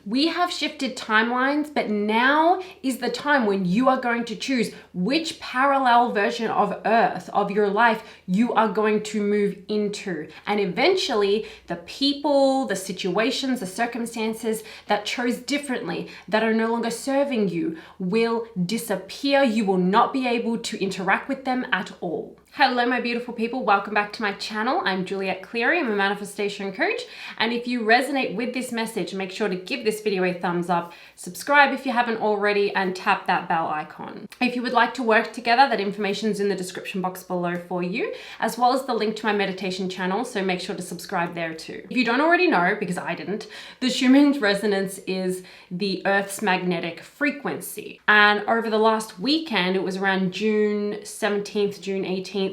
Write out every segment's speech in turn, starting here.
We have shifted timelines, but now is the time when you are going to choose which parallel version of Earth, of your life, you are going to move into. And eventually, the people, the situations, the circumstances that chose differently, that are no longer serving you, will disappear. You will not be able to interact with them at all. Hello, my beautiful people. Welcome back to my channel. I'm Juliette Cleary. I'm a manifestation coach. And if you resonate with this message, make sure to give this video a thumbs up, subscribe if you haven't already, and tap that bell icon. If you would like to work together, that information is in the description box below for you, as well as the link to my meditation channel. So make sure to subscribe there too. If you don't already know, because I didn't, the Schumann resonance is the Earth's magnetic frequency. And over the last weekend, it was around June 17th, June 18th,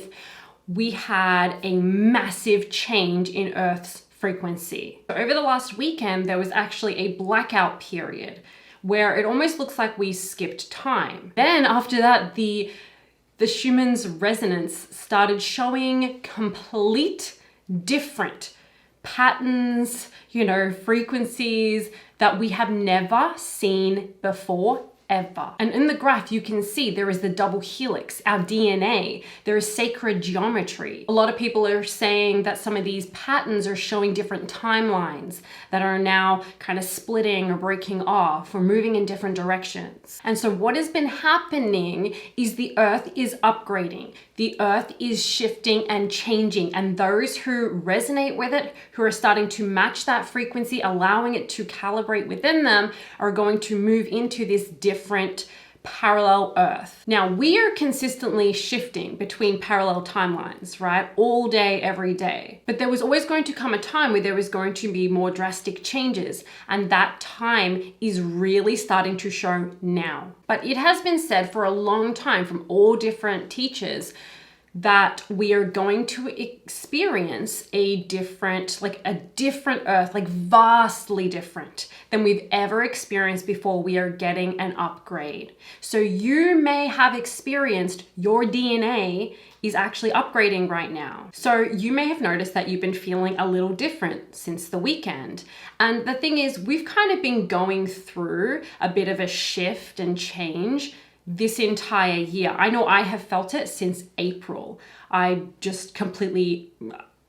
we had a massive change in Earth's frequency. So over the last weekend, there was actually a blackout period where it almost looks like we skipped time. Then after that, the Schumann's resonance started showing complete different patterns, frequencies that we have never seen before ever. And in the graph, you can see there is the double helix, our DNA. There is sacred geometry. A lot of people are saying that some of these patterns are showing different timelines that are now kind of splitting or breaking off or moving in different directions. And so what has been happening is the Earth is upgrading. The Earth is shifting and changing. And those who resonate with it, who are starting to match that frequency, allowing it to calibrate within them, are going to move into this different parallel Earth. Now, we are consistently shifting between parallel timelines, right? All day, every day. But there was always going to come a time where there was going to be more drastic changes. And that time is really starting to show now. But it has been said for a long time from all different teachers that we are going to experience a different Earth, like vastly different than we've ever experienced before. We are getting an upgrade. So you may have experienced your DNA is actually upgrading right now. So you may have noticed that you've been feeling a little different since the weekend. And the thing is, we've kind of been going through a bit of a shift and change this entire year. I know I have felt it since April. I just completely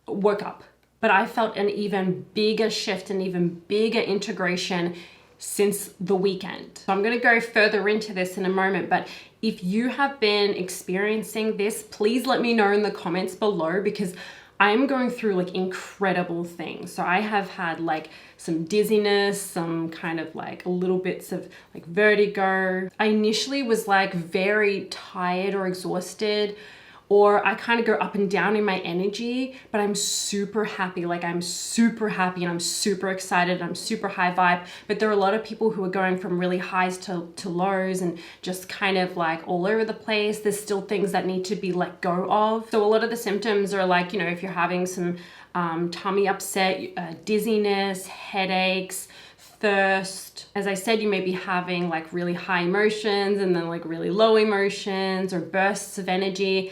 woke up. But I felt an even bigger shift, an even bigger integration since the weekend. So I'm going to go further into this in a moment, but if you have been experiencing this, please let me know in the comments below, because I'm going through incredible things. So I have had some dizziness, some kind of little bits of vertigo. I initially was very tired or exhausted, or I kind of go up and down in my energy, but I'm super happy. I'm super happy and I'm super excited. I'm super high vibe. But there are a lot of people who are going from really highs to lows and just kind of all over the place. There's still things that need to be let go of. So a lot of the symptoms are if you're having some tummy upset, dizziness, headaches, thirst. As I said, you may be having really high emotions and then really low emotions, or bursts of energy.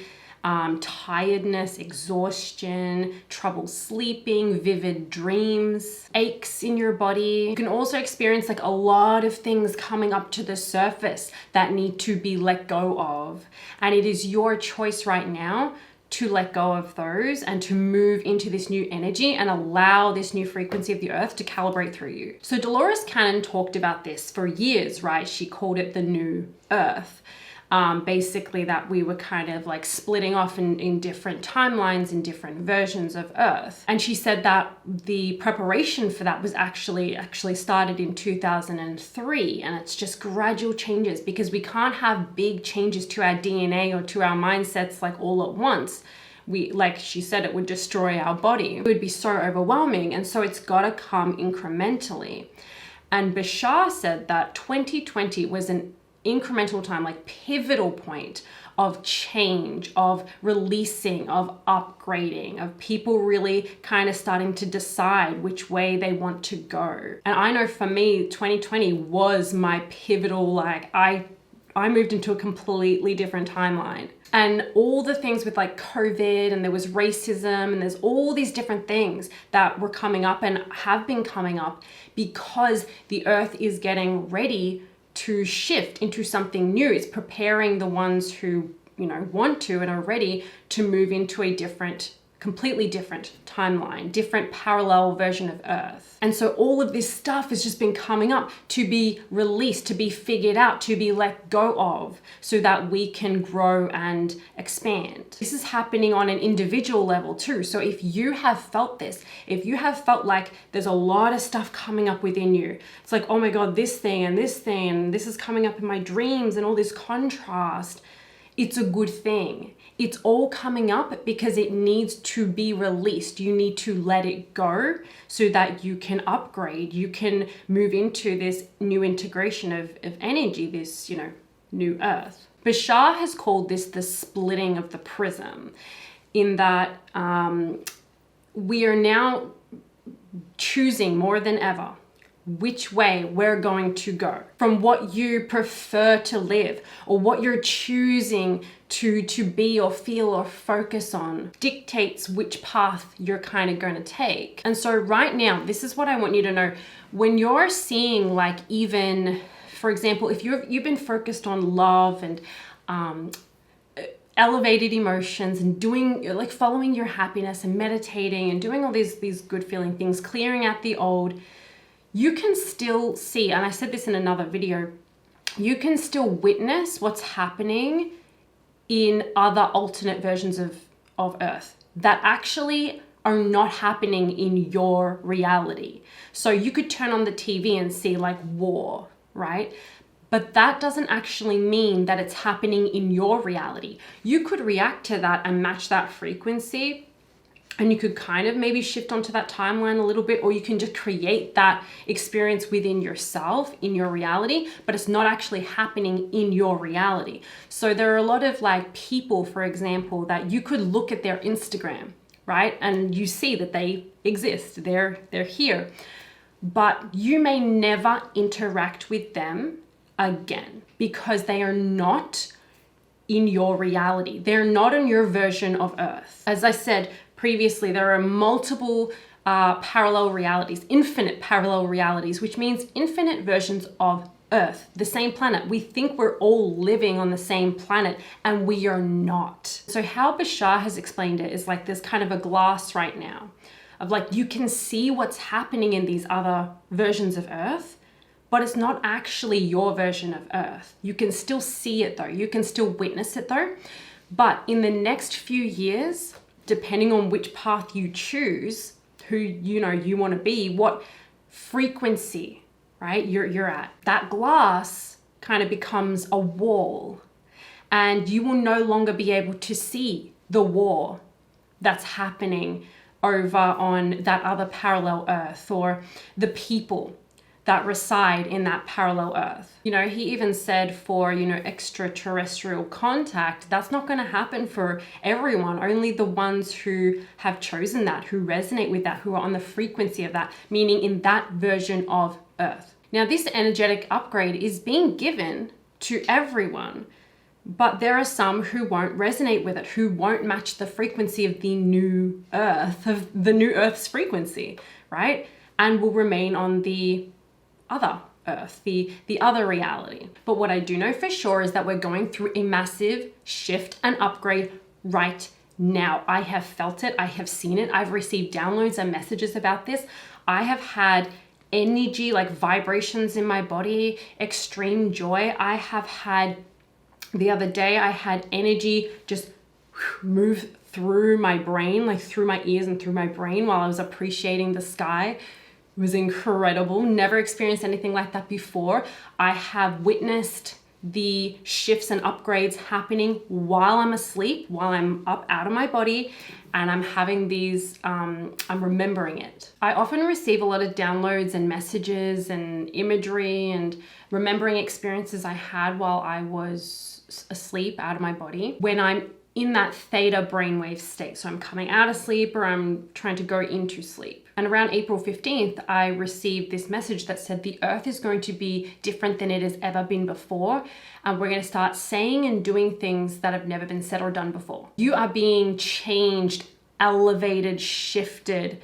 Tiredness, exhaustion, trouble sleeping, vivid dreams, aches in your body. You can also experience a lot of things coming up to the surface that need to be let go of. And it is your choice right now to let go of those and to move into this new energy and allow this new frequency of the Earth to calibrate through you. So Dolores Cannon talked about this for years, right? She called it the new Earth. Basically that we were kind of splitting off in different timelines, in different versions of Earth. And she said that the preparation for that was actually started in 2003, and it's just gradual changes, because we can't have big changes to our DNA or to our mindsets all at once. She said, it would destroy our body. It would be so overwhelming, and so it's got to come incrementally. And Bashar said that 2020 was an incremental time, pivotal point of change, of releasing, of upgrading, of people really kind of starting to decide which way they want to go. And I know for me, 2020 was my pivotal, I I moved into a completely different timeline. And all the things with like COVID, and there was racism, and there's all these different things that were coming up and have been coming up because the earth is getting ready to shift into something new. It's preparing the ones who, want to and are ready to move into a completely different timeline, different parallel version of Earth. And so all of this stuff has just been coming up to be released, to be figured out, to be let go of, so that we can grow and expand. This is happening on an individual level too. So if you have felt this, if you have felt like there's a lot of stuff coming up within you, it's like, oh my God, this thing and this thing, and this is coming up in my dreams and all this contrast, it's a good thing. It's all coming up because it needs to be released. You need to let it go so that you can upgrade. You can move into this new integration of energy, this, new earth. Bashar has called this the splitting of the prism, in that we are now choosing more than ever which way we're going to go, from what you prefer to live or what you're choosing to be or feel or focus on dictates which path you're kind of going to take. And so right now, this is what I want you to know. When you're seeing, like, even, for example, if you've been focused on love and elevated emotions and doing, like, following your happiness and meditating and doing all these good feeling things, clearing out the old, you can still see, and I said this in another video, you can still witness what's happening in other alternate versions of Earth that actually are not happening in your reality. So you could turn on the TV and see like war, right? But that doesn't actually mean that it's happening in your reality. You could react to that and match that frequency, and you could kind of maybe shift onto that timeline a little bit, or you can just create that experience within yourself, in your reality, but it's not actually happening in your reality. So there are a lot of like people, for example, that you could look at their Instagram, right? And you see that they exist, they're here, but you may never interact with them again because they are not in your reality. They're not in your version of Earth. As I said previously, there are multiple parallel realities, infinite parallel realities, which means infinite versions of Earth, the same planet. We think we're all living on the same planet, and we are not. So how Bashar has explained it is like there's kind of a glass right now of like, you can see what's happening in these other versions of Earth, but it's not actually your version of Earth. You can still see it though. You can still witness it though. But in the next few years, depending on which path you choose, who you want to be, what frequency, right, you're at, that glass kind of becomes a wall, and you will no longer be able to see the war that's happening over on that other parallel Earth, or the people that reside in that parallel Earth. He even said for, extraterrestrial contact, that's not going to happen for everyone. Only the ones who have chosen that, who resonate with that, who are on the frequency of that, meaning in that version of Earth. Now, this energetic upgrade is being given to everyone, but there are some who won't resonate with it, who won't match the frequency of the new Earth, of the new Earth's frequency, right? And will remain on the other Earth, the other reality. But what I do know for sure is that we're going through a massive shift and upgrade right now. I have felt it. I have seen it. I've received downloads and messages about this. I have had energy, like vibrations in my body, extreme joy. I have had, the other day, I had energy just move through my brain, like through my ears and through my brain while I was appreciating the sky. It was incredible. Never experienced anything like that before. I have witnessed the shifts and upgrades happening while I'm asleep, while I'm up out of my body, and I'm having these, I'm remembering it. I often receive a lot of downloads and messages and imagery and remembering experiences I had while I was asleep out of my body. When I'm in that theta brainwave state. So I'm coming out of sleep or I'm trying to go into sleep. And around April 15th, I received this message that said the earth is going to be different than it has ever been before. And we're going to start saying and doing things that have never been said or done before. You are being changed, elevated, shifted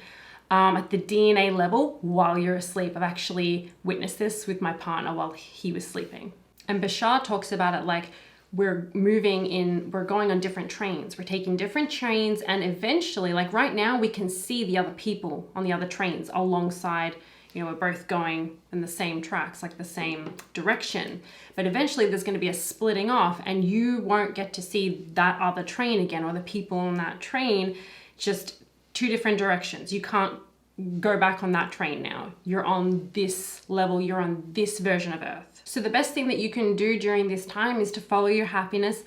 at the DNA level while you're asleep. I've actually witnessed this with my partner while he was sleeping. And Bashar talks about it like we're going on different trains. We're taking different trains, and eventually, like right now, we can see the other people on the other trains alongside. We're both going in the same tracks, like the same direction. But eventually there's going to be a splitting off, and you won't get to see that other train again, or the people on that train, just two different directions. You can't go back on that train now. You're on this level, you're on this version of Earth. So the best thing that you can do during this time is to follow your happiness,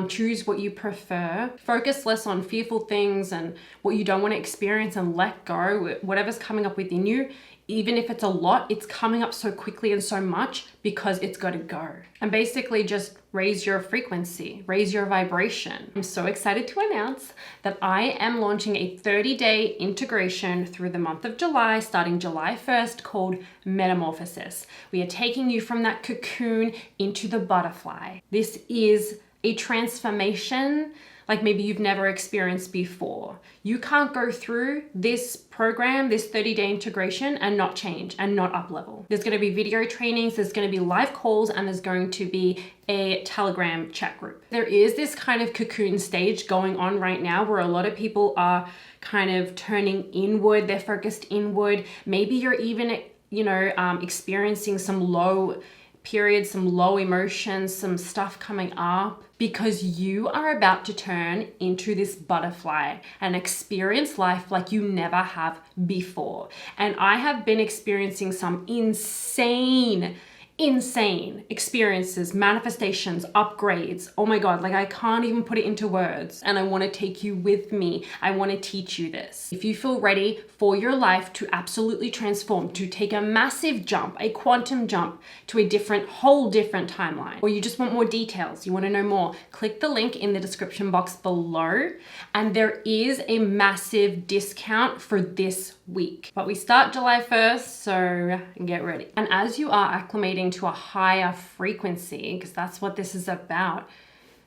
choose what you prefer, focus less on fearful things and what you don't want to experience, and let go. Whatever's coming up within you, even if it's a lot, it's coming up so quickly and so much because it's got to go. And basically just raise your frequency, raise your vibration. I'm so excited to announce that I am launching a 30-day integration through the month of July, starting July 1st, called Metamorphosis. We are taking you from that cocoon into the butterfly. This is a transformation like maybe you've never experienced before. You can't go through this program, this 30-day integration, and not change and not up level. There's gonna be video trainings, there's gonna be live calls, and there's going to be a Telegram chat group. There is this kind of cocoon stage going on right now where a lot of people are kind of turning inward, they're focused inward. Maybe you're even, experiencing some low periods, some low emotions, some stuff coming up, because you are about to turn into this butterfly and experience life like you never have before. And I have been experiencing some insane experiences, manifestations, upgrades. Oh my God, like I can't even put it into words. And I want to take you with me. I want to teach you this. If you feel ready for your life to absolutely transform, to take a massive jump, a quantum jump to a whole different timeline, or you just want more details, you want to know more, click the link in the description box below. And there is a massive discount for this week. But we start July 1st, so get ready. And as you are acclimating to a higher frequency, because that's what this is about,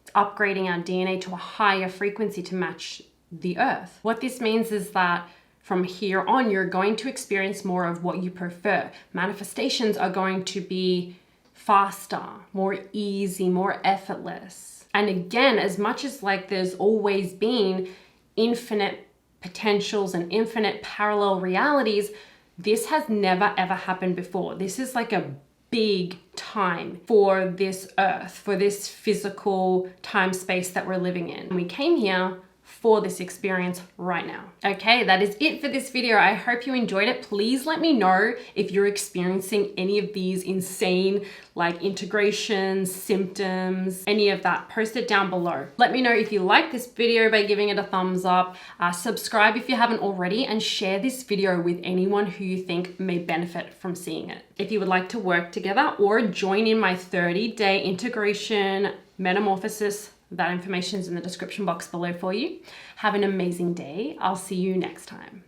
it's upgrading our DNA to a higher frequency to match the earth. What this means is that from here on, you're going to experience more of what you prefer. Manifestations are going to be faster, more easy, more effortless. And again, as much as like there's always been infinite potentials and infinite parallel realities, this has never ever happened before. This is like a big time for this earth, for this physical time space that we're living in. We came here for this experience right now. Okay, that is it for this video. I hope you enjoyed it. Please let me know if you're experiencing any of these insane like integrations, symptoms, any of that. Post it down below. Let me know if you like this video by giving it a thumbs up, subscribe if you haven't already, and share this video with anyone who you think may benefit from seeing it. If you would like to work together or join in my 30-day integration Metamorphosis, that information is in the description box below for you. Have an amazing day. I'll see you next time.